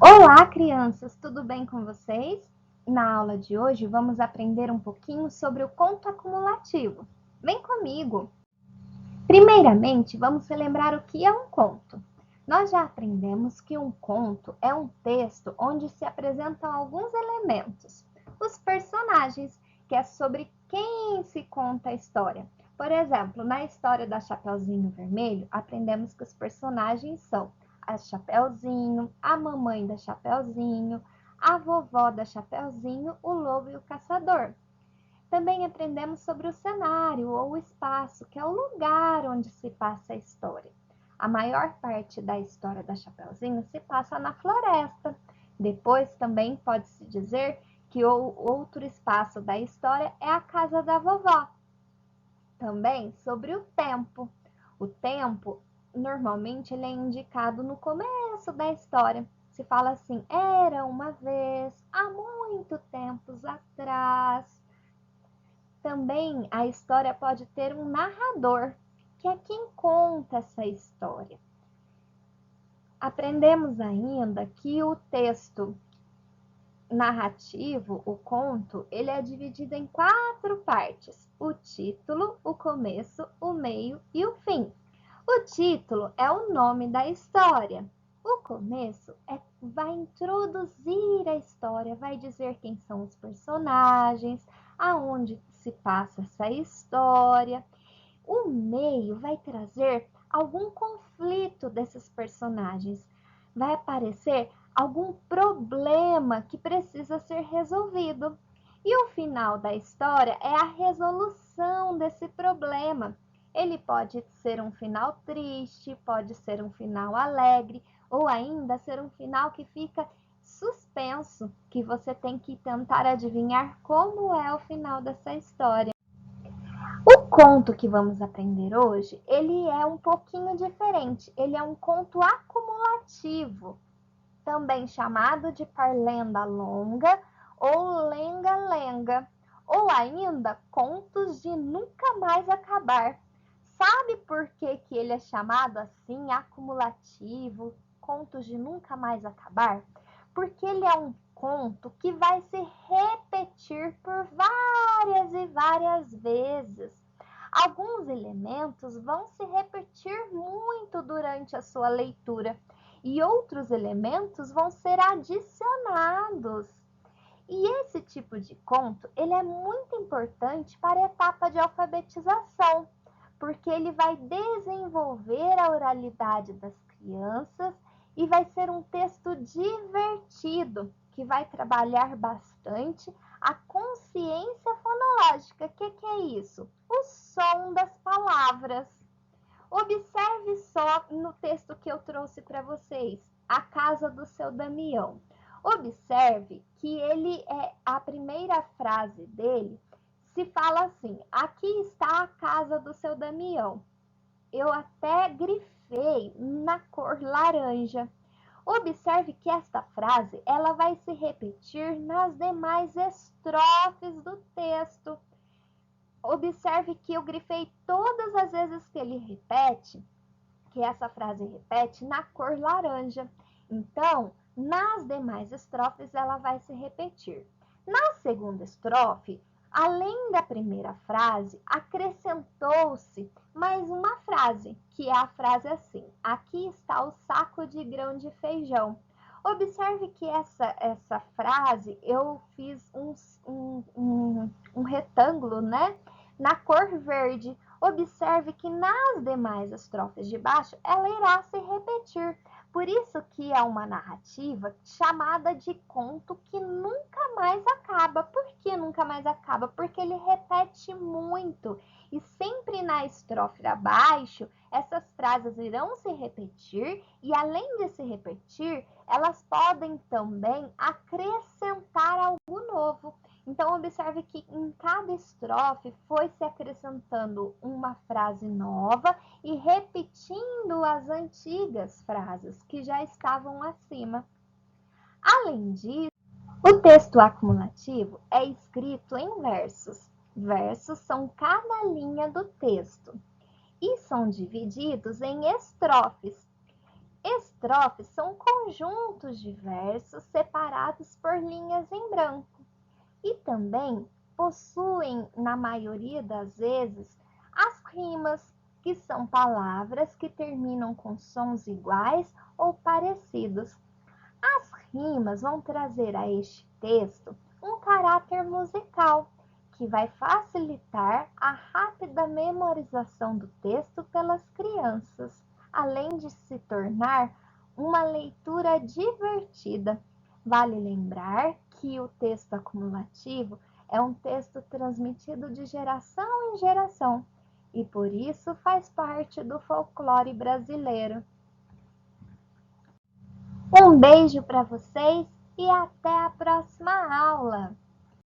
Olá, crianças! Tudo bem com vocês? Na aula de hoje, vamos aprender um pouquinho sobre o conto acumulativo. Vem comigo! Primeiramente, vamos relembrar o que é um conto. Nós já aprendemos que um conto é um texto onde se apresentam alguns elementos. Os personagens, que é sobre quem se conta a história. Por exemplo, na história da Chapeuzinho Vermelho, aprendemos que os personagens são a Chapeuzinho, a mamãe da Chapeuzinho, a vovó da Chapeuzinho, o lobo e o caçador. Também aprendemos sobre o cenário ou o espaço, que é o lugar onde se passa a história. A maior parte da história da Chapeuzinho se passa na floresta. Depois também pode-se dizer que o outro espaço da história é a casa da vovó. Também sobre o tempo. O tempo, normalmente, ele é indicado no começo da história. Se fala assim, era uma vez, há muito tempos atrás. Também a história pode ter um narrador, que é quem conta essa história. Aprendemos ainda que o texto narrativo, o conto, ele é dividido em 4 partes: o título, o começo, o meio e o fim. O título é o nome da história. O começo vai introduzir a história, vai dizer quem são os personagens, aonde se passa essa história. O meio vai trazer algum conflito desses personagens, vai aparecer algum problema que precisa ser resolvido. E o final da história é a resolução desse problema. Ele pode ser um final triste, pode ser um final alegre, ou ainda ser um final que fica suspenso, que você tem que tentar adivinhar como é o final dessa história. O conto que vamos aprender hoje, ele é um pouquinho diferente. Ele é um conto acumulativo, também chamado de parlenda longa ou lenga-lenga, ou ainda contos de nunca mais acabar. Sabe por que ele é chamado assim, acumulativo, contos de nunca mais acabar? Porque ele é um conto que vai se repetir por várias e várias vezes. Alguns elementos vão se repetir muito durante a sua leitura e outros elementos vão ser adicionados. E esse tipo de conto, ele é muito importante para a etapa de alfabetização, porque ele vai desenvolver a oralidade das crianças e vai ser um texto divertido, que vai trabalhar bastante a consciência fonológica. O que é isso? O som das palavras. Observe só no texto que eu trouxe para vocês, A Casa do Seu Damião. Observe que a primeira frase dele se fala assim: aqui está a casa do seu Damião. Eu até grifei na cor laranja. Observe que esta frase ela vai se repetir nas demais estrofes do texto. Observe que eu grifei todas as vezes que ele repete, que essa frase repete, na cor laranja. Então, nas demais estrofes, ela vai se repetir. Na segunda estrofe, além da primeira frase, acrescentou-se mais uma frase, que é a frase assim: aqui está o saco de grão de feijão. Observe que essa frase eu fiz um retângulo, né? Na cor verde. Observe que nas demais estrofes de baixo, ela irá se repetir. Por isso que é uma narrativa chamada de conto que nunca mais acaba. Por que nunca mais acaba? Porque ele repete muito. E sempre na estrofe abaixo, essas frases irão se repetir e, além de se repetir, elas podem também acrescentar algo novo. Então, observe que em cada estrofe foi se acrescentando uma frase nova e repetindo as antigas frases que já estavam acima. Além disso, o texto acumulativo é escrito em versos. Versos são cada linha do texto e são divididos em estrofes. Estrofes são conjuntos de versos separados por linhas em branco e também possuem, na maioria das vezes, as rimas, que são palavras que terminam com sons iguais ou parecidos. As rimas vão trazer a este texto um caráter musical, que vai facilitar a rápida memorização do texto pelas crianças, além de se tornar uma leitura divertida. Vale lembrar que o texto acumulativo é um texto transmitido de geração em geração e por isso faz parte do folclore brasileiro. Um beijo para vocês e até a próxima aula!